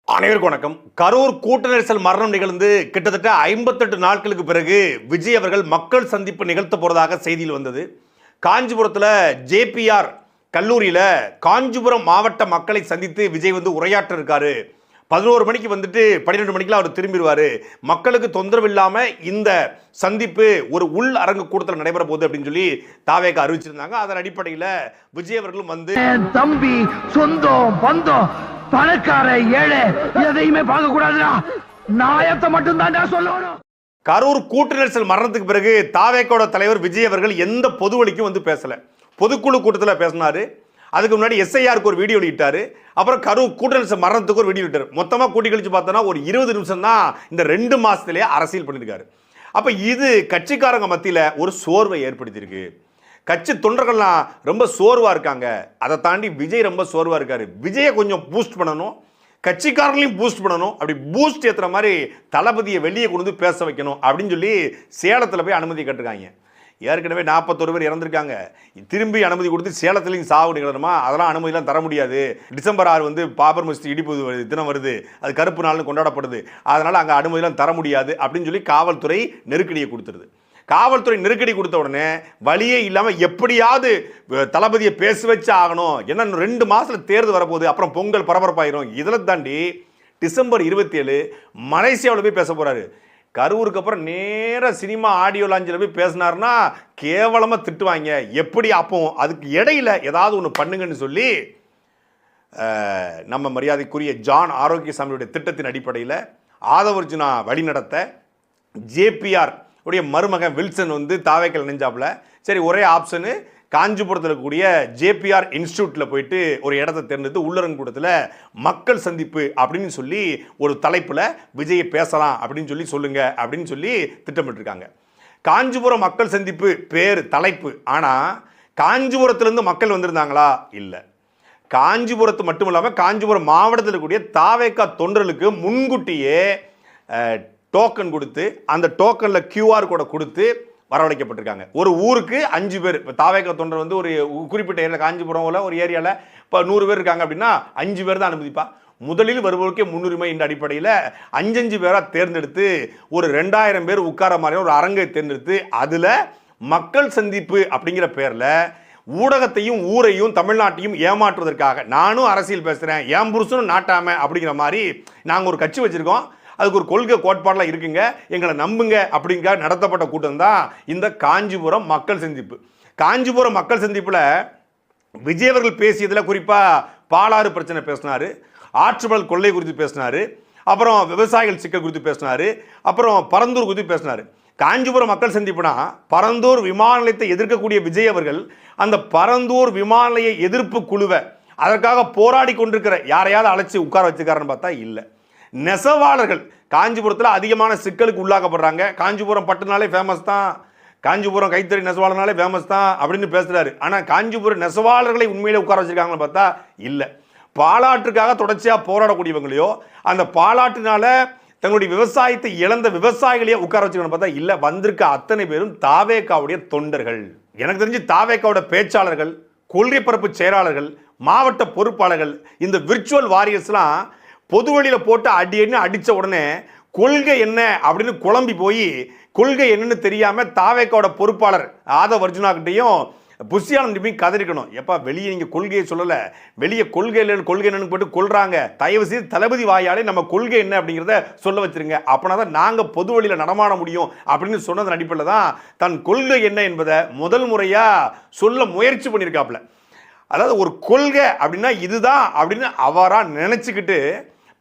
அனைவருக்கும் வணக்கம். கரூர் கூட்ட நெரிசல் மரணம் நிகழ்ந்து கிட்டத்தட்ட 58 நாட்களுக்கு பிறகு விஜய் அவர்கள் மக்கள் சந்திப்பு நிகழ்த்த போறதாக செய்தியில் வந்தது. காஞ்சிபுரத்தில் ஜேபிஆர் கல்லூரியில் காஞ்சிபுரம் மாவட்ட மக்களை சந்தித்து விஜய் உரையாற்ற இருக்காரு. 11 மணிக்கு 12 மணிக்கெல்லாம் அவர் திரும்பிடுவார். மக்களுக்கு தொந்தரவு இல்லாமல் இந்த சந்திப்பு ஒரு உள் அரங்கு கூட்டத்தில் நடைபெற போகுது அப்படின்னு சொல்லி தாவேக அறிவிச்சிருந்தாங்க. அதன் அடிப்படையில் விஜய் அவர்களும் தம்பி சொந்தம் பந்தம் பணக்கார ஏழை எதையுமே பார்க்க கூடாதுடா, நாயத்தை மட்டும் தான் சொல்லணும். கரூர் கூட்ட நெரிசல் மரணத்துக்கு பிறகு தாவேக்கோட தலைவர் விஜய் அவர்கள் எந்த பொது வழிக்கும் பேசல. பொதுக்குழு கூட்டத்தில் பேசினாரு. அதுக்கு முன்னாடி எஸ்ஐஆருக்கு ஒரு வீடியோ வெளியிட்டாரு. அப்புறம் கரூர் கூட்ட நெரிசல் மரணத்துக்கு ஒரு வீடியோ விட்டாரு. மொத்தமாக கூட்டி கழிச்சு பார்த்தோன்னா ஒரு 20 நிமிஷம் தான் இந்த 2 மாசத்திலேயே அரசியல் பண்ணியிருக்காரு. அப்போ இது கட்சிக்காரங்க மத்தியில் ஒரு சோர்வை ஏற்படுத்தியிருக்கு. கட்சி தொண்டர்கள்லாம் ரொம்ப சோர்வாக இருக்காங்க. அதை தாண்டி விஜய் ரொம்ப சோர்வாக இருக்காரு. விஜயை கொஞ்சம் பூஸ்ட் பண்ணணும், கட்சிக்காரர்களையும் பூஸ்ட் பண்ணணும். அப்படி பூஸ்ட் ஏற்றுற மாதிரி தளபதியை வெளியே கொண்டு வந்து பேச வைக்கணும் அப்படின்னு சொல்லி சேலத்தில் போய் அனுமதி கேட்டிருக்காங்க. ஏற்கனவே 41 பேர் இறந்துருக்காங்க. திரும்பி அனுமதி கொடுத்து சேலத்துலையும் சாவு நிகழணுமா? அதெல்லாம் அனுமதிலாம் தர முடியாது. டிசம்பர் 6 பாபர் மஸ்ஜித் இடிப்பு தினம் வருது, அது கருப்பு நாள்னு கொண்டாடப்படுது. அதனால் அங்கே அனுமதிலாம் தர முடியாது அப்படின்னு சொல்லி காவல்துறை நெருக்கடியை கொடுத்துருது. காவல்துறை நெருக்கடி கொடுத்த உடனே வழியே இல்லாமல் எப்படியாவது தளபதியை பேச வச்சு ஆகணும். ஏன்னா 2 மாதத்தில் தேர்தல் வரப்போகுது, அப்புறம் பொங்கல் பரபரப்பாயிரும். இதில் தாண்டி டிசம்பர் 27 மலேசியாவில் போய் பேச போகிறாரு. கரூருக்கு அப்புறம் நேராக சினிமா ஆடியோ லாஞ்சில் போய் பேசினார்னா கேவலமாக திட்டுவாங்க. எப்படி அப்போ அதுக்கு இடையில ஏதாவது ஒன்று பண்ணுங்கன்னு சொல்லி நம்ம மரியாதைக்குரிய ஜான் ஆரோக்கியசாமியுடைய திட்டத்தின் அடிப்படையில் ஆதவர்ஜுனா வழிநடத்த ஜேபிஆர் உடைய மருமகன் வில்சன் தாவேக்கல் நினைஞ்சாப்புல. சரி, ஒரே ஆப்ஷனு காஞ்சிபுரத்தில் இருக்கக்கூடிய ஜேபிஆர் இன்ஸ்டியூட்டில் போயிட்டு ஒரு இடத்த தேர்ந்தெடுத்து உள்ளரங்கூடத்தில் மக்கள் சந்திப்பு அப்படின்னு சொல்லி ஒரு தலைப்பில் விஜயை பேசலாம் அப்படின்னு சொல்லி சொல்லுங்க அப்படின்னு சொல்லி திட்டமிட்டிருக்காங்க. காஞ்சிபுரம் மக்கள் சந்திப்பு பேர் தலைப்பு. ஆனால் காஞ்சிபுரத்துலேருந்து மக்கள் வந்திருந்தாங்களா? இல்லை. காஞ்சிபுரத்து மட்டும் இல்லாமல் காஞ்சிபுரம் மாவட்டத்தில் இருக்கக்கூடிய தாவேக்கா தொண்டர்களுக்கு முன்கூட்டியே டோக்கன் கொடுத்து அந்த டோக்கனில் கியூஆர் கோடை கொடுத்து வரவழைக்கப்பட்டிருக்காங்க. ஒரு ஊருக்கு 5 பேர். இப்போ தாவேக்கா தொண்டர் ஒரு குறிப்பிட்ட ஏரியா, காஞ்சிபுரம்ல ஒரு ஏரியாவில் இப்போ 100 பேர் இருக்காங்க அப்படின்னா 5 பேர் தான் அனுமதிப்பா. முதலில் வருபவருக்கே முன்னுரிமை என்ற அடிப்படையில் 5 பேராக தேர்ந்தெடுத்து ஒரு 2000 பேர் உட்கார மாதிரியான ஒரு அரங்கை தேர்ந்தெடுத்து அதில் மக்கள் சந்திப்பு அப்படிங்கிற பேரில் ஊடகத்தையும் ஊரையும் தமிழ்நாட்டையும் ஏமாற்றுவதற்காக நானும் அரசியல் பேசுகிறேன், என் புருஷனும் நாட்டாம அப்படிங்கிற மாதிரி நாங்கள் ஒரு கட்சி வச்சுருக்கோம், அதுக்கு ஒரு கொள்கை கோட்பாடெலாம் இருக்குங்க, எங்களை நம்புங்க அப்படிங்கிற நடத்தப்பட்ட கூட்டம் தான் இந்த காஞ்சிபுரம் மக்கள் சந்திப்பு. காஞ்சிபுரம் மக்கள் சந்திப்பில் விஜய் அவர்கள் பேசியதில் குறிப்பாக பாலாறு பிரச்சனை பேசினார், ஆற்றுமணல் கொள்ளை குறித்து பேசினார், அப்புறம் விவசாயிகள் சிக்கல் குறித்து பேசினார், அப்புறம் பரந்தூர் குறித்து பேசினார். காஞ்சிபுரம் மக்கள் சந்திப்புனா பரந்தூர் விமான நிலையத்தை எதிர்க்கக்கூடிய விஜய் அவர்கள் அந்த பரந்தூர் விமான நிலைய எதிர்ப்பு குழுவை அதற்காக போராடி கொண்டிருக்கிற யாரையாவது அழைச்சி உட்கார வச்சுக்காரன்னு பார்த்தா இல்லை. நெசவாளர்கள் காஞ்சிபுரத்தில் அதிகமான சிக்கலுக்கு உள்ளாக்கப்படுறாங்க. காஞ்சிபுரம் பட்டுனாலே ஃபேமஸ் தான், காஞ்சிபுரம் கைத்தறி நெசவாளர்னாலே ஃபேமஸ் தான் அப்படின்னு பேசுகிறாரு. ஆனால் காஞ்சிபுரம் நெசவாளர்களை உண்மையிலே உட்கார வச்சுருக்காங்கன்னு பார்த்தா இல்லை. பாலாற்றுக்காக தொடர்ச்சியாக போராடக்கூடியவங்களையோ அந்த பாலாற்றினால தங்களுடைய விவசாயத்தை இழந்த விவசாயிகளையே உட்கார வச்சுக்கணும்னு பார்த்தா இல்லை. வந்திருக்க அத்தனை பேரும் தாவேக்காவுடைய தொண்டர்கள். எனக்கு தெரிஞ்சு தாவேக்காவோட பேச்சாளர்கள், கொள்கை பரப்பு செயலாளர்கள், மாவட்ட பொறுப்பாளர்கள், இந்த விர்ச்சுவல் வாரியர்ஸ்லாம் பொது வழியில் போட்டு அடின்னு அடித்த உடனே கொள்கை என்ன அப்படின்னு குழம்பி போய் கொள்கை என்னன்னு தெரியாமல் தாவேக்காவோட பொறுப்பாளர் ஆதவர்ஜுனா கிட்டையும் புஷியானந்தையும் கதறிக்கணும். எப்பா வெளியே நீங்கள் கொள்கையை சொல்லலை, வெளியே கொள்கை இல்லைன்னு கொள்கை என்னன்னு போட்டு கொள்றாங்க, தயவு செய்து தளபதி வாயாலே நம்ம கொள்கை என்ன அப்படிங்கிறத சொல்ல வச்சிருங்க, அப்படின்னா தான் நாங்கள் பொது வழியில் நடமாட முடியும் அப்படின்னு சொன்னதன் அடிப்படையில் தான் தன் கொள்கை என்ன என்பதை முதல் முறையாக சொல்ல முயற்சி பண்ணியிருக்காப்புல. அதாவது ஒரு கொள்கை அப்படின்னா இதுதான் அப்படின்னு அவராக நினச்சிக்கிட்டு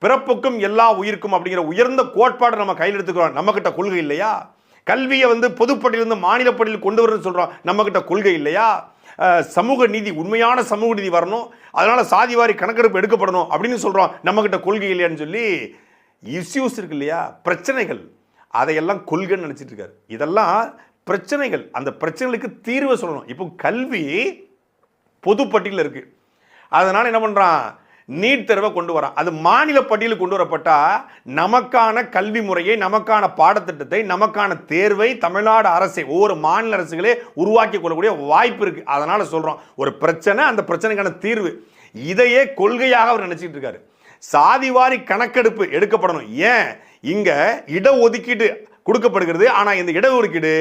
பிறப்புக்கும் எல்லா உயிருக்கும் அப்படிங்கிற உயர்ந்த கோட்பாடு நம்ம கையில் எடுத்துக்கிறோம். நம்மக்கிட்ட கொள்கை இல்லையா? கல்வியை பொதுப்பட்டியிலிருந்து மாநிலப்பட்டியில் கொண்டு வரணும்னு சொல்கிறோம், நம்மக்கிட்ட கொள்கை இல்லையா? சமூக நீதி, உண்மையான சமூக நீதி வரணும், அதனால் சாதிவாரி கணக்கெடுப்பு எடுக்கப்படணும் அப்படின்னு சொல்கிறோம், நம்மக்கிட்ட கொள்கை இல்லையான்னு சொல்லி இஷ்யூஸ் இருக்கு இல்லையா, பிரச்சனைகள், அதையெல்லாம் கொள்கைன்னு நினச்சிட்டு இருக்காரு. இதெல்லாம் பிரச்சனைகள், அந்த பிரச்சனைகளுக்கு தீர்வை சொல்லணும். இப்போ கல்வி பொதுப்பட்டியலில் இருக்குது, அதனால் என்ன பண்ணுறான், நீட் தேர்வை கொண்டு வரான். அது மாநில பட்டியலில் கொண்டு வரப்பட்டால் நமக்கான கல்வி முறையை, நமக்கான பாடத்திட்டத்தை, நமக்கான தேர்வை தமிழ்நாடு அரசை, ஒவ்வொரு மாநில அரசுகளே உருவாக்கி கொள்ளக்கூடிய வாய்ப்பு இருக்குது. அதனால் சொல்கிறோம், ஒரு பிரச்சனை, அந்த பிரச்சனைக்கான தீர்வு, இதையே கொள்கையாக அவர் நினச்சிட்டு இருக்காரு. சாதிவாரி கணக்கெடுப்பு எடுக்கப்படணும். ஏன் இங்க இடஒதுக்கீடு கொடுக்கப்படுகிறது, ஆனா இந்த இடஒதுக்கீடு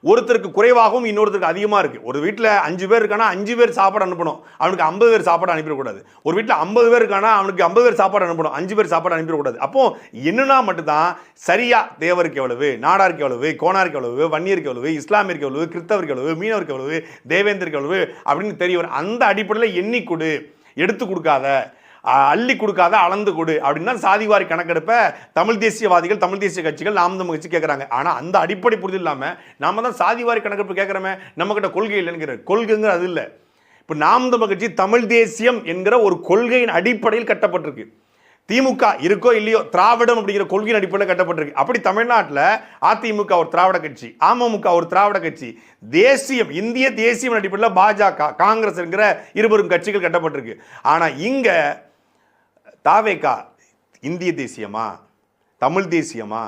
ஒருத்தருக்கு குறைவாகவும் இன்னொருத்தருக்கு அதிகமா இருக்கு. ஒரு வீட்டில் 5 பேர் இருக்கானா 5 பேர் சாப்பாடு அனுப்பணும், அவனுக்கு 50 பேர் சாப்பாடு அனுப்பிடக்கூடாது. ஒரு வீட்டில் 50 பேர் இருக்கானா அவனுக்கு 50 பேர் சாப்பாடு அனுப்பணும், 5 பேர் சாப்பாடு அனுப்பிடக்கூடாது. அப்போ என்னன்னா மட்டும்தான் சரியா தேவருக்கு எவ்வளவு, நாடாருக்கு எவ்வளவு, கோணாருக்கு எவ்வளவு, வன்னியருக்கு எவ்வளவு, இஸ்லாமியருக்கு எவ்வளவு, கிறிஸ்தவருக்கு எவ்வளவு, மீனவருக்கு எவ்வளவு, தேவேந்தருக்கு எவ்வளவு அப்படின்னு தெரிய வரும். அந்த அடிப்படையில் எண்ணி கொடு, எடுத்து கொடுக்காத, அள்ளி கொடுக்காத, அளந்து கொடு அப்படின்னு சாதிவாரி கணக்கெடுப்ப தமிழ் தேசியவாதிகள், தமிழ் தேசிய கட்சிகள், நாம் தமிழ் கட்சி கேட்கறாங்க. ஆனா அந்த அடிப்படை புரிதல் இல்லாம நாம தான் சாதிவாரி கணக்கெடுப்பு கேட்கிறோமே, நம்ம கிட்ட கொள்கை இல்லைங்கிற கொள்கைங்கிற அது இல்லை. இப்ப நாம் தமிழ் கட்சி தமிழ் தேசியம் என்கிற ஒரு கொள்கையின் அடிப்படையில் கட்டப்பட்டிருக்கு. திமுக இருக்கோ இல்லையோ திராவிடம் அப்படிங்கிற கொள்கையின் அடிப்படையில் கட்டப்பட்டிருக்கு. அப்படி தமிழ்நாட்டில் அதிமுக ஒரு திராவிட கட்சி, அமமுக ஒரு திராவிட கட்சி, தேசியம் இந்திய தேசியம் அடிப்படையில் பாஜக, காங்கிரஸ் என்கிற இருவரும் கட்சிகள் கட்டப்பட்டிருக்கு. ஆனா இங்க தாவேகா இந்திய தேசியமா, தமிழ் தேசியமா,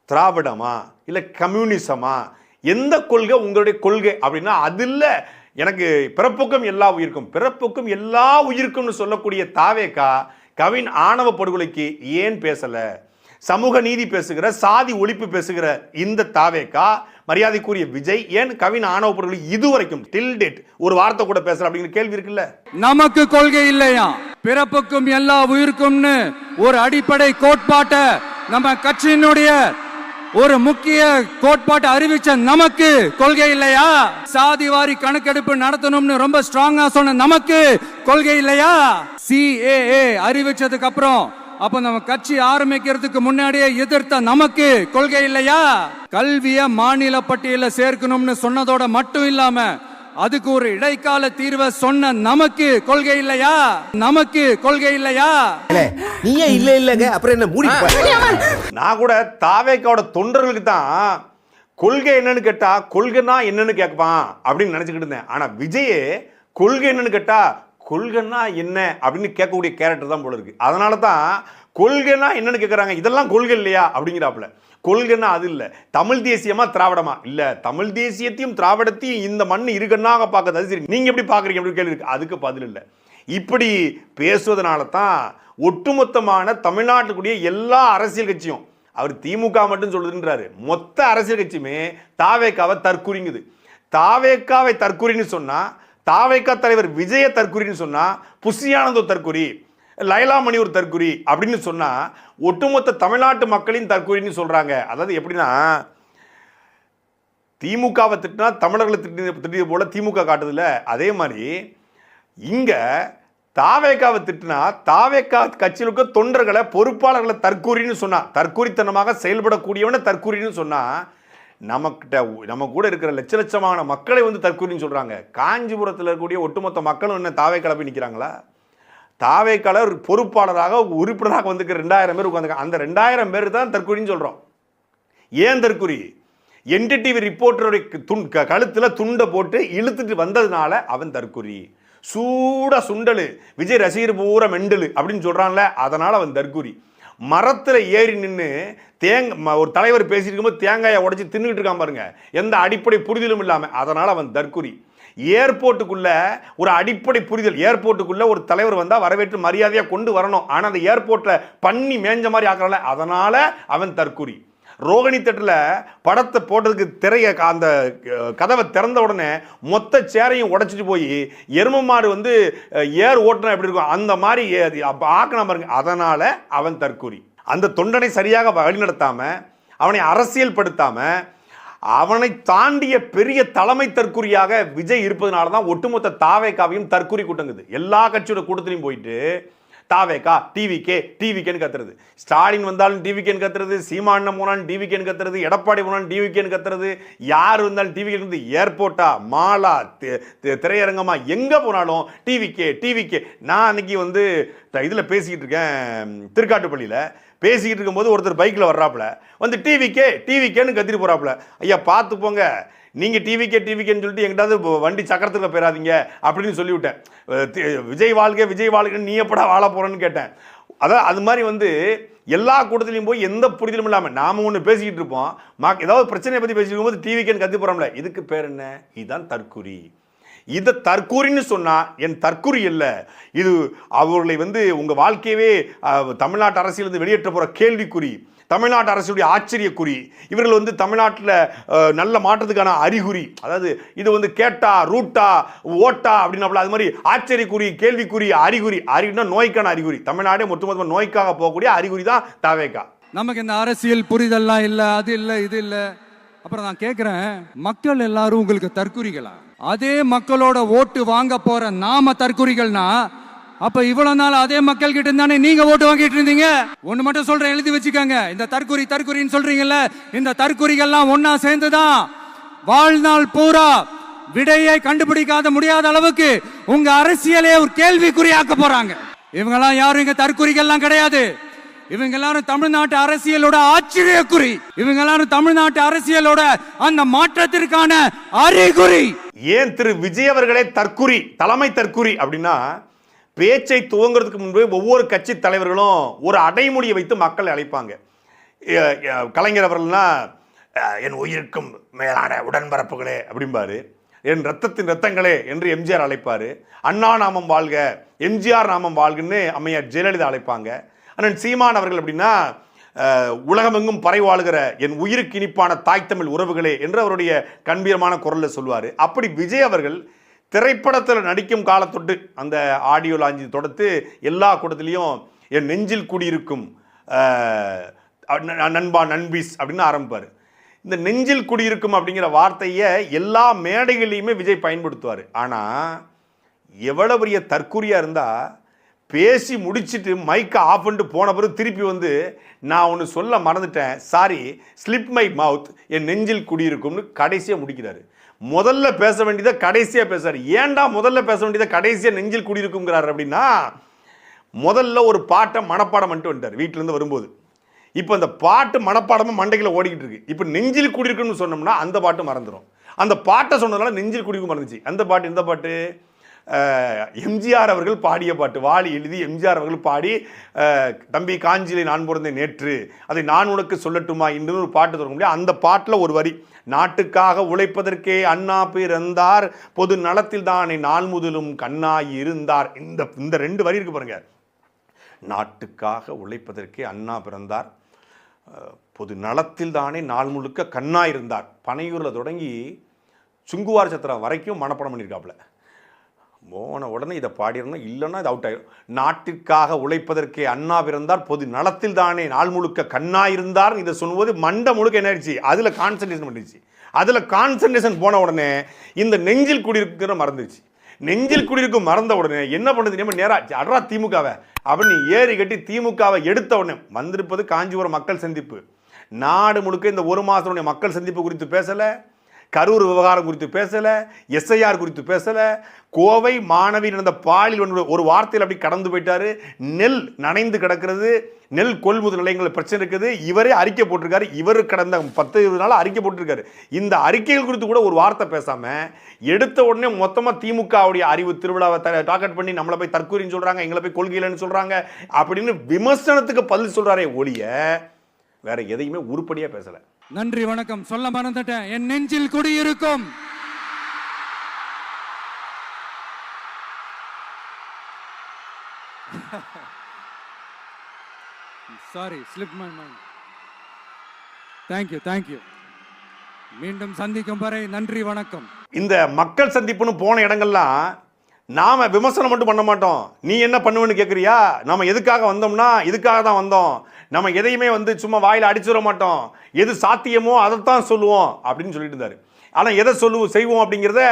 திராவிடமா, இல்ல கம்யூனிசமா, எந்த கொள்கை உங்களுடைய கொள்கை அப்படின்னா அது இல்ல. எனக்கு பிறப்புக்கும் எல்லா உயிருக்கும், பிறப்புக்கும் எல்லா உயிருக்கும்னு சொல்லக்கூடிய தாவேகா கவின் ஆணவ படுகொலைக்கு ஏன் பேசல? சமூக நீதி பேசுகிற, சாதி ஒழிப்பு பேசுகிற இந்த தாவேகா, மரியாதைக்குரிய விஜய் ஏன் கவின் ஆணவ படுகொலை இதுவரைக்கும் டில் டேட் ஒரு வார்த்தை கூட பேசல அப்படிங்கிற கேள்வி இருக்குல்ல. நமக்கு கொள்கை இல்லையா? பிறப்புக்கும் எல்லா உயிருக்கும்னு ஒரு அடிப்படை கோட்பாட்டை நம்ம கட்சியினுடைய ஒரு முக்கிய கோட்பாட்டை அறிவிச்ச நமக்கு கொள்கை இல்லையா? சாதிவாரி கணக்கெடுப்பு நடத்தணும்னு ரொம்ப ஸ்ட்ராங்கா சொன்ன நமக்கு கொள்கை இல்லையா? CAA அறிவிச்சதுக்கு அப்புறம் அப்ப நம்ம கட்சி ஆரம்பிக்கிறதுக்கு முன்னாடியே எதிர்த்த நமக்கு கொள்கை இல்லையா? கல்விய மாநில பட்டியல சேர்க்கணும்னு சொன்னதோட மட்டும் இல்லாம அதுக்கு ஒரு இடைக்கால தீர்வை சொன்ன நமக்கு கொள்கை இல்லையா? நமக்கு கொள்கை இல்லையா? நீயே இல்ல இல்லங்க அப்புறம் என்ன மூடி? நான் கூட தாவேக்காவோட தொண்டர்களுக்கு தான் கொள்கை என்னன்னு கேட்டா கொள்கைன்னா என்னன்னு கேட்பான் அப்படின்னு நினைச்சுக்கிட்டு இருந்தேன். ஆனா விஜயே கொள்கை என்னன்னு கேட்டா கொள்கைன்னா என்ன அப்படின்னு கேட்கக்கூடிய கேரக்டர் தான் போல இருக்கு. அதனால தான் கொள்கைன்னா என்னன்னு கேட்கறாங்க, இதெல்லாம் கொள்கை இல்லையா அப்படிங்கிறாப்புல. கொள்கைன்னா அது இல்ல, தமிழ் தேசியமா திராவிடமா இல்ல, தமிழ் தேசியத்தையும் திராவிடத்தையும் இந்த மண் இருக்கன்னாக பார்க்கறது. அது சரி, நீங்க எப்படி பாக்குறீங்க அப்படின்னு கேள்வி இருக்கு. அதுக்கு பதில் இல்லை. இப்படி பேசுவதனால தான் ஒட்டுமொத்தமான தமிழ்நாட்டுக்குரிய எல்லா அரசியல் கட்சியும், அவர் திமுக மட்டும் சொல்லுதுன்றாரு, மொத்த அரசியல் கட்சியுமே தாவேக்காவை தற்குறிங்குது. தாவேக்காவை தற்குறின்னு சொன்னா, தாவேக்கா தலைவர் விஜய தற்குறின்னு சொன்னா, புஷியானந்தோ தற்குறி, லைலாமணி ஒரு தற்குறி அப்படின்னு சொன்னா ஒட்டுமொத்த தமிழ்நாட்டு மக்களின் தற்குறின்னு சொல்றாங்க. அதாவது எப்படின்னா, திமுகவை திட்டினா தமிழர்களை திட்டியது போல திமுக காட்டுதுல, அதே மாதிரி இங்க தாவேக்காவை திட்டினா தாவேக்கா கட்சியிலுக்கு தொண்டர்களை, பொறுப்பாளர்களை தற்குறின்னு சொன்னா, தற்குறித்தனமாக செயல்படக்கூடியவனை தற்குறின்னு சொன்னா, நம்ம கூட இருக்கிற லட்ச லட்சமான மக்களை வந்து தற்குறின்னு சொல்றாங்க. காஞ்சிபுரத்தில் இருக்கக்கூடிய ஒட்டுமொத்த மக்களும் என்ன தாவேக்கால போய் நிற்கிறாங்களா? தாவேக்கால பொறுப்பாளராக உறுப்பினராக வந்து 2000 பேர் உட்காந்துருக்காங்க. அந்த 2000 பேர் தான் தற்குறின்னு சொல்றோம். ஏன் தற்குறி? NDTV ரிப்போர்ட்டருடைய கழுத்துல துண்டை போட்டு இழுத்துட்டு வந்ததுனால அவன் தற்குறி. சூடா சுண்டலு, விஜய் ரசிகர் பூரா மெண்டலு அப்படின்னு சொல்றான்ல, அதனால அவன் தற்குறி. மரத்துல ஏறி நின்று ஒரு தலைவர் பேசிட்டு இருக்கும்போது தேங்காயை உடைச்சு தின்னுட்டு இருக்கான் பாருங்க, எந்த அடிப்படை புரிதலும் இல்லாம, அதனால அவன் தற்குறி. ஏர்போர்ட்டுக்குள்ள ஒரு அடிப்படை புரிதல், ஏர்போர்ட்டுக்குள்ள ஒரு தலைவர் வந்தா வரவேற்று மரியாதையா கொண்டு வரணும், ஆனா அந்த ஏர்போர்ட்ல பண்ணி மேஞ்ச மாதிரி ஆக்கறல, அதனால அவன் தற்குறி. ரோகிணி தட்டில் படத்தை போட்டதுக்கு திரைய அந்த கதவை திறந்த உடனே மொத்த சேரையும் உடைச்சிட்டு போய் எரும மாடு வந்து ஏர் ஓட்டுனா எப்படி இருக்கும் அந்த மாதிரி ஆக்கணும் பாருங்க, அதனால அவன் தற்குறி. அந்த தொண்டனை சரியாக வழிநடத்தாம, அவனை அரசியல் படுத்தாம, அவனை தாண்டிய பெரிய தலைமை தற்குறியாக விஜய் இருப்பதனால தான் ஒட்டுமொத்த தாவேக்காவையும் தற்குறி கூட்டங்குது. எல்லா கட்சியோட கூட்டத்திலையும் போயிட்டு தாவேக்கா டிவிகேன்னு கத்துறது, ஸ்டாலின் வந்தாலும் டிவிகேன்னு கத்துறது, சீமான் போனாலும் டிவிகேன்னு கத்துறது, எடப்பாடி போனாலும் டிவிகேன்னு கத்துறது, யார் வந்தாலும் டிவிகே, ஏர்போர்ட்டா மாலா திரையரங்கமா எங்க போனாலும் டிவிகே. நான் அன்னைக்கு வந்து இதில் பேசிக்கிட்டு இருக்கேன், திருக்காட்டுப்பள்ளியில் பேசிக்கிட்டு இருக்கும்போது ஒருத்தர் பைக்கில் வர்றாப்புல வந்து டிவிகேன்னு கத்திட்டு போறாப்புல. ஐயா பார்த்து போங்க, நீங்கள் டிவிகேன்னு சொல்லிட்டு எங்கிட்டாவது வண்டி சக்கரத்தில் போயிடாதீங்க அப்படின்னு சொல்லிவிட்டேன். விஜய் வாழ்க்கைன்னு நீ எப்படா வாழ போகிறேன்னு கேட்டேன். அதான் அது மாதிரி வந்து எல்லா கூட்டத்திலையும் போய் எந்த புரிதலும் இல்லாமல் நாம் ஒன்று பேசிக்கிட்டு இருப்போம், ஏதாவது பிரச்சனையை பற்றி பேசிட்டு இருக்கும்போது டிவிகேன்னு கத்தி போகிறோம்ல, இதுக்கு பேர் என்ன? இதுதான் தற்குறி. இதை தற்கூரின்னு சொன்னா என் தற்கூரி இல்லை, இது அவர்களை உங்க வாழ்க்கையவே தமிழ்நாட்டு அரசியலிருந்து வெளியேற்ற போற கேள்விக்குறி, தமிழ்நாட்டு அரசுடைய ஆச்சரியக்குறி, இவர்கள் தமிழ்நாட்டில் நல்ல மாற்றத்துக்கான அறிகுறி. அதாவது இது கேட்டா ரூட்டா ஓட்டா அப்படின்னா அது மாதிரி ஆச்சரியக்குறி, கேள்விக்குறி, அறிகுறி. அறிகுறினா நோய்க்கான அறிகுறி. தமிழ்நாடே மொத்தமாக நோய்க்காக போகக்கூடிய அறிகுறி தான் தாவேகா. நமக்கு இந்த அரசியல் புரிதல்லாம் இல்ல, அது இல்ல, இது இல்ல. அப்புறம் நான் கேக்குறேன், மக்கள் எல்லாரும் உங்களுக்கு தற்குறிகளா? அதே மக்களோட ஓட்டு வாங்க போற நாம தற்குறிகள்னா, அப்ப இவ்வளவு நாள் அதே மக்கள் கிட்ட தானே நீங்க ஓட்டு வாங்கிட்டு இருந்தீங்க. ஒண்ணு மட்டும் சொல்றேன், எழுதி வச்சுக்கோங்க. இந்த தற்குறின்னு சொல்றீங்கல்ல, இந்த தற்குறிகள்லாம் ஒன்னா சேர்ந்துதான் வாழ்நாள் பூரா விடையை கண்டுபிடிக்காத முடியாத அளவுக்கு உங்க அரசியலே ஒரு கேள்விக்குறியாக்க போறாங்க. இவங்கெல்லாம் யாரும் இங்க தற்குறிகள்லாம் கிடையாது. இவங்க எல்லாரும் தமிழ்நாட்டு அரசியலோட ஆச்சரியக்குறி. இவங்க எல்லாரும் தமிழ்நாட்டு அரசியலோட அந்த மாற்றத்திற்கான அறிகுறி. ஏன் திரு விஜய் அவர்களே தற்குறி, தலைமை தற்குறி அப்படின்னா, பேச்சை துவங்குறதுக்கு முன்பு ஒவ்வொரு கட்சி தலைவர்களும் ஒரு அடைமொழியை வைத்து மக்களை அழைப்பாங்க. கலைஞர் அவர்கள்னா என் உயிருக்கும் மேலான உடன்பரப்புகளே அப்படிம்பாரு, என் ரத்தத்தின் ரத்தங்களே என்று எம்ஜிஆர் அழைப்பாரு, அண்ணா நாமம் வாழ்க, எம்ஜிஆர் நாமம் வாழ்கன்னு அம்மையார் ஜெயலலிதா அழைப்பாங்க. அண்ணன் சீமான் அவர்கள் அப்படின்னா உலகமெங்கும் பறைவாழுகிற என் உயிருக்கு இனிப்பான தாய் தமிழ் உறவுகளே என்று அவருடைய கம்பீரமான குரலில் சொல்வார். அப்படி விஜய் அவர்கள் திரைப்படத்தில் நடிக்கும் காலத்தொட்டு அந்த ஆடியோ லாஞ்சி தொடர்த்து எல்லா கூட்டத்திலையும் என் நெஞ்சில் குடியிருக்கும் நண்பா நண்பீஸ் அப்படின்னு ஆரம்பிப்பார். இந்த நெஞ்சில் குடியிருக்கும் அப்படிங்கிற வார்த்தையை எல்லா மேடைகளையுமே விஜய் பயன்படுத்துவார். ஆனால் எவ்வளோ பெரிய தற்குறியாக இருந்தால், பேசி முடிச்சுட்டு மைக்கை ஆஃப் பண்ணிட்டு போன பிறகு திருப்பி நான் ஒன்று சொல்ல மறந்துட்டேன், சாரி, ஸ்லிப் மை மவுத், என் நெஞ்சில் குடியிருக்கும்னு கடைசியாக முடிக்கிறாரு. முதல்ல பேச வேண்டியதை கடைசியாக பேசுறாரு. ஏன்டா முதல்ல பேச வேண்டியதை கடைசியாக நெஞ்சில் குடியிருக்குங்கிறார் அப்படின்னா, முதல்ல ஒரு பாட்டை மனப்பாடம் பண்ணிட்டு வந்துட்டார் வீட்டிலேருந்து வரும்போது. இப்போ அந்த பாட்டு மனப்பாடமாக மண்டையில் ஓடிக்கிட்டு இருக்கு. இப்போ நெஞ்சில் குடியிருக்குன்னு சொன்னோம்னா அந்த பாட்டு மறந்துடும். அந்த பாட்டை சொன்னதுனால நெஞ்சில் குடியிருக்கும் மறந்துச்சு. அந்த பாட்டு இந்த பாட்டு எம்ஜிஆர் அவர்கள் பாடிய பாட்டு, வாலி எழுதி எம்ஜிஆர் அவர்கள் பாடி, தம்பி காஞ்சியிலே நான் பிறந்தேன் நேற்று, அதை நான் உனக்கு சொல்லட்டுமா என்று ஒரு பாட்டு தொடங்க முடியும். அந்த பாட்டில் ஒரு வரி, நாட்டுக்காக உழைப்பதற்கே அண்ணா பிறந்தார், பொது நலத்தில் தானே நாள் முதலும் கண்ணாய் இருந்தார். இந்த ரெண்டு வரி இருக்கு பாருங்க. நாட்டுக்காக உழைப்பதற்கே அண்ணா பிறந்தார், பொது நலத்தில் தானே நாள் முழுக்க கண்ணாய் இருந்தார். பனையூரில் தொடங்கி சுங்குவார் சத்திரம் வரைக்கும் மனப்பாடம் பண்ணியிருக்காப்புல. போன உடனே இதை பாடிடணும், இல்லைன்னா இது அவுட் ஆகிடும். நாட்டிற்காக உழைப்பதற்கே அண்ணா பிறந்தார், பொது நலத்தில் தானே நாள் முழுக்க கண்ணா இருந்தார். இதை சொல்லும்போது மண்டை முழுக்க என்ன ஆயிடுச்சு, அதில் கான்சன்ட்ரேஷன் பண்ணிடுச்சு. அதில் கான்சன்ட்ரேஷன் போன உடனே இந்த நெஞ்சில் குடியிருக்கிற மறந்துச்சு. நெஞ்சில் குடியிருக்கும் மறந்த உடனே என்ன பண்ணுது தெரியுமா, நேராக அட்ரா திமுகவை அப்படின்னு ஏறி கட்டி திமுகவை எடுத்த உடனே வந்திருப்பது காஞ்சிபுரம் மக்கள் சந்திப்பு. நாடு முழுக்க இந்த ஒரு மாதத்துடைய மக்கள் சந்திப்பு குறித்து பேசலை, கரூர் விவகாரம் குறித்து பேசலை, எஸ்ஐஆர் குறித்து பேசலை, கோவை மாணவி நடந்த பாலியல் ஒரு வார்த்தையில் அப்படி கடந்து போயிட்டாரு. நெல் நனைந்து கிடக்கிறது, நெல் கொள்முதல் நிலையங்கள் பிரச்சனை இருக்குது, இவரே அறிக்கை போட்டிருக்காரு. இவர் கடந்த 10-20 நாள் அறிக்கை போட்டிருக்காரு. இந்த அறிக்கைகள் குறித்து கூட ஒரு வார்த்தை பேசாமல் எடுத்த உடனே மொத்தமாக திமுகவுடைய அறிவு திருவிழாவை டார்கெட் பண்ணி நம்மளை போய் தற்கூரின்னு சொல்கிறாங்க, எங்களை போய் கொள்கையிலன்னு சொல்கிறாங்க அப்படின்னு விமர்சனத்துக்கு பதில் சொல்கிறாரே ஒழிய வேற எதையுமே உருப்படியாக பேசலை. நன்றி, வணக்கம். சொல்ல மறந்துட்டேன், என் நெஞ்சில் குடியிருக்கும். Sorry, slip my mind. Thank you. மீண்டும் சந்திக்கும் வரை நன்றி, வணக்கம். இந்த மக்கள் சந்திப்புன்னு போன இடங்கள்லாம் நாம விமர்சனம் மட்டும் பண்ண மாட்டோம். நீ என்ன பண்ணுவேன்னு கேட்குறியா? நம்ம எதுக்காக வந்தோம்னா இதுக்காக தான் வந்தோம். நம்ம எதையுமே சும்மா வாயில் அடிச்சுட மாட்டோம். எது சாத்தியமோ அதைத்தான் சொல்லுவோம் அப்படின்னு சொல்லிட்டு இருந்தாரு. ஆனால் எதை செய்வோம் அப்படிங்கிறத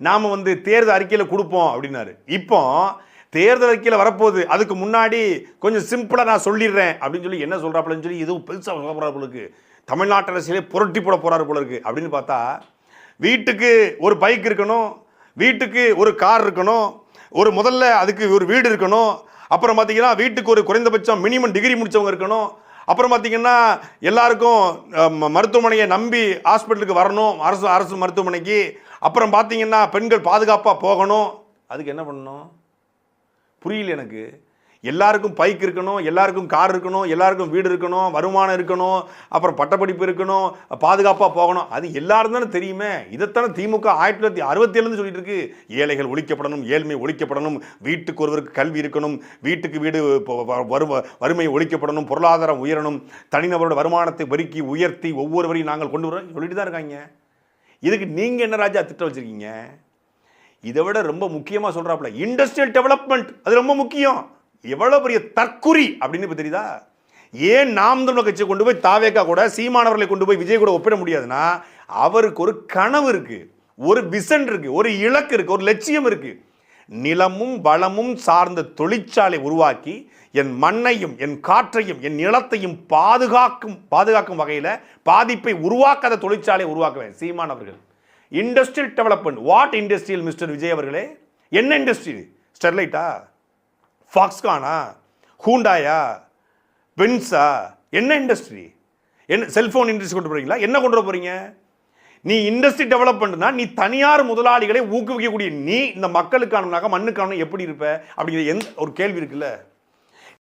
நாம் தேர்தல் அறிக்கையில் கொடுப்போம் அப்படின்னாரு. இப்போ தேர்தல் அறிக்கையில் வரப்போகுது, அதுக்கு முன்னாடி கொஞ்சம் சிம்பிளாக நான் சொல்லிடுறேன் அப்படின்னு சொல்லி என்ன சொல்கிறாப்புலன்னு சொல்லி எதுவும் பெருசாக சொல்ல போகிறார் போல இருக்கு. தமிழ்நாட்டு அரசியலே புரட்டி போட போகிறாரு போல இருக்கு. அப்படின்னு பார்த்தா வீட்டுக்கு ஒரு பைக் இருக்கணும், வீட்டுக்கு ஒரு கார் இருக்கணும், ஒரு முதல்ல அதுக்கு ஒரு வீடு இருக்கணும், அப்புறம் பார்த்தீங்கன்னா வீட்டுக்கு ஒரு குறைந்தபட்சம் மினிமம் டிகிரி முடித்தவங்க இருக்கணும், அப்புறம் பார்த்தீங்கன்னா எல்லாருக்கும் மருத்துவமனையை நம்பி ஹாஸ்பிட்டலுக்கு வரணும், அரசு மருத்துவமனைக்கு, அப்புறம் பார்த்தீங்கன்னா பெண்கள் பாதுகாப்பாக போகணும். அதுக்கு என்ன பண்ணணும் புரியல எனக்கு. எல்லாருக்கும் பைக் இருக்கணும், எல்லாருக்கும் கார் இருக்கணும், எல்லாருக்கும் வீடு இருக்கணும், வருமானம் இருக்கணும், அப்புறம் பட்டப்படிப்பு இருக்கணும், பாதுகாப்பாக போகணும். அது எல்லாரும் தானே தெரியுமே. இதைத்தானே திமுக 1967 சொல்லிட்டு இருக்கு. ஏழைகள் ஒழிக்கப்படணும், ஏழ்மை ஒழிக்கப்படணும், வீட்டுக்கு ஒருவருக்கு கல்வி இருக்கணும், வீட்டுக்கு வீடு வறுமை ஒழிக்கப்படணும், பொருளாதாரம் உயரணும், தனிநபரோட வருமானத்தை பெருக்கி உயர்த்தி ஒவ்வொருவரையும் நாங்கள் கொண்டு வரோம் சொல்லிட்டு தான் இருக்காங்க. இதுக்கு நீங்க என்ன ராஜா திட்டம் வச்சிருக்கீங்க? இதை விட ரொம்ப முக்கியமா சொல்றாப்ல இண்டஸ்ட்ரியல் டெவலப்மெண்ட். அது ரொம்ப முக்கியம். எவ்வளவு பெரிய தற்குறி அப்படின்னு இப்ப தெரியுதா? ஏன் நாம் தமிழர் கட்சியை கொண்டு போய் தாவேகா கூட சீமானவர்களை கொண்டு போய் விஜய் கூட ஒப்பிட முடியாதுன்னா, அவருக்கு ஒரு கனவு இருக்கு, ஒரு விசன் இருக்கு, ஒரு இலக்கு இருக்கு, ஒரு லட்சியம் இருக்கு. நிலமும் வளமும் சார்ந்த தொழிற்சாலை உருவாக்கி என் மண்ணையும் என் காற்றையும் என் நிலத்தையும் பாதுகாக்கும் வகையில் பாதிப்பை உருவாக்காத தொழிற்சாலை உருவாக்குவேன் சீமானவர்கள். Industrial development. What industrial mister Vijay அவர்களே? என்ன இண்டஸ்ட்ரி? ஸ்டெர்லைட்டா, ஃபாக்ஸ்கானா, ஹூண்டாயா, பென்ஸா? என்ன இண்டஸ்ட்ரி? என்ன செல்போன் இண்டஸ்ட்ரி கொண்டு போறீங்களா? என்ன கொண்டு வர போறீங்க? நீ இண்டஸ்ட்ரி டெவலப்மெண்ட்னா நீ தனியார் முதலாளிகளை ஊக்குவிக்கக்கூடிய நீ இந்த மக்களுக்கான மண்ணுக்கான எப்படி இருப்ப அப்படிங்கிற ஒரு கேள்வி இருக்குல்ல.